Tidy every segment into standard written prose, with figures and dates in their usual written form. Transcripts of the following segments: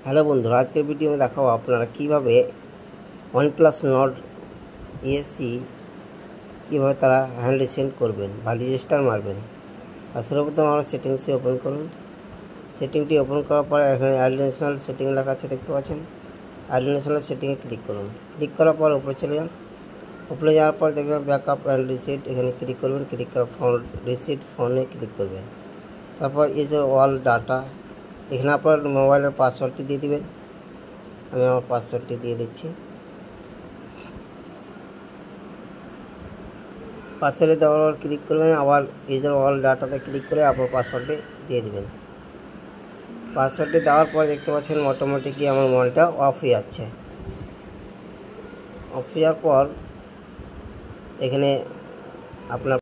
Hello বন্ধুরা, আজকের ভিডিওতে দেখাবো আপনারা কিভাবে OnePlus Nord ESC কীভাবে তারা হ্যান্ড রিসেট করবেন বা রেজিস্টার মারবেন। তার সর্বপ্রথম আমরা সেটিংসে ওপেন করুন। সেটিংটি ওপেন করার পরে এখানে অ্যাডিশনাল সেটিং লেখা আছে, দেখতে পাচ্ছেন। অ্যাডিশনাল সেটিংয়ে ক্লিক করুন। ক্লিক করার পর উপরে চলে যান। উপরে যাওয়ার পর দেখবেন ব্যাকআপ অ্যান্ড রিসেট, এখানে ক্লিক করবেন। ক্লিক করার ফোন রিসেট ফোনে ক্লিক করবেন। তারপর ইজ অল ডাটা, এখানে আপনার মোবাইলের পাসওয়ার্ডটি দিয়ে দিবেন। আমি আমার পাসওয়ার্ডটি দিয়ে দিচ্ছি। পাসওয়ার্ডে দেওয়ার পর ক্লিক করবেন, আবার ইউজার অল ডাটাতে ক্লিক করে আপনার পাসওয়ার্ডটি দিয়ে দিবেন। পাসওয়ার্ডটি দেওয়ার পর দেখতে পাচ্ছেন অটোমেটিকলি আমার মোবাইলটা অফ হয়ে যাচ্ছে। অফ হয়ে যাওয়ার পর এখানে আপনার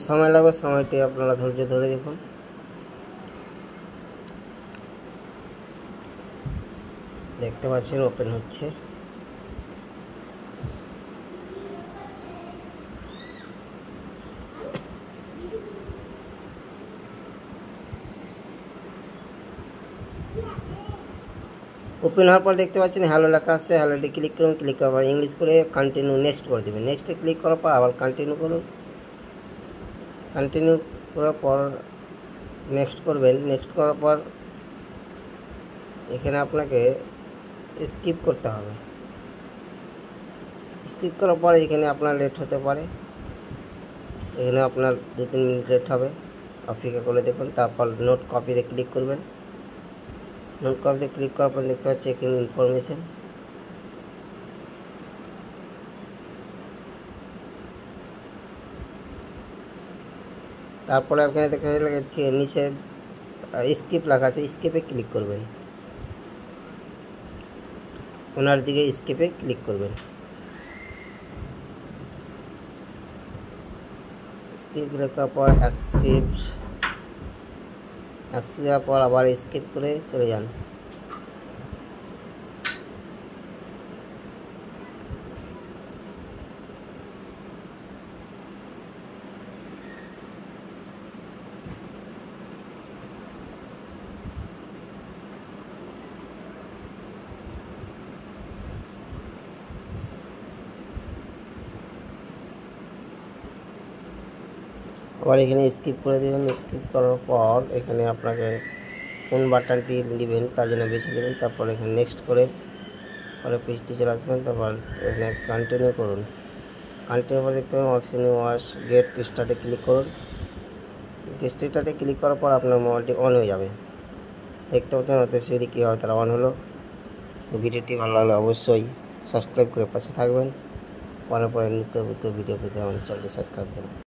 সময় লাগবে, সময়টি আপনারা ধৈর্য ধরে দেখুন। দেখতে পাচ্ছেন ওপেন হচ্ছে। ওপেন হওয়ার পর দেখতে পাচ্ছেন হ্যালো লেখা আসছে। হ্যালোটি ক্লিক করুন। ক্লিক করার পর ইংলিশ করে কন্টিনিউ নেক্সট করে দেবেন। নেক্সটে ক্লিক করার পর আবার কন্টিনিউ করুন। কন্টিনিউ করার পর নেক্সট করবেন। নেক্সট করার পর এখানে আপনাকে স্কিপ করতে হবে। স্কিপ করার পর এখানে আপনার লেট হতে পারে, এখানে আপনার 2-3 মিনিট লেট হবে। অপেক্ষা করে দেখুন। তারপর নোট কপিতে ক্লিক করবেন। নোট কপিতে ক্লিক করার পর দেখতে পাচ্ছি এখানে ইনফরমেশন। তারপরে এখানে দেখা যাচ্ছে নিচে স্কিপ লেখা আছে, স্কিপে ক্লিক করবেন। ওনার দিকে স্কিপে ক্লিক করবেন। স্কিপ লেখার পর অ্যাকসেপ্ট দেওয়ার পর আবার স্কিপ করে চলে যান। আবার এখানে স্কিপ করে দেবেন। স্কিপ করার পর এখানে আপনাকে কোন বাটনটি নেবেন তার জন্য বেছে দেবেন। তারপর এখানে নেক্সট করে পেজটি চলে আসবেন। তারপর এখানে কন্টিনিউ করুন। কন্টিনিউ করে দেখতে পাবেন ওয়াশ গেট স্টার্টে ক্লিক করুন। স্টার্টে ক্লিক করার পর আপনার মোবাইলটি অন হয়ে যাবে। দেখতে পাচ্ছেন অত সেটি কীভাবে তারা অন হলো। ভিডিওটি ভালো লাগলে অবশ্যই সাবস্ক্রাইব করে পাশে থাকবেন। পরে নিত্য ভিডিও পেতে আমাদের চ্যানেলটি সাবস্ক্রাইব করুন।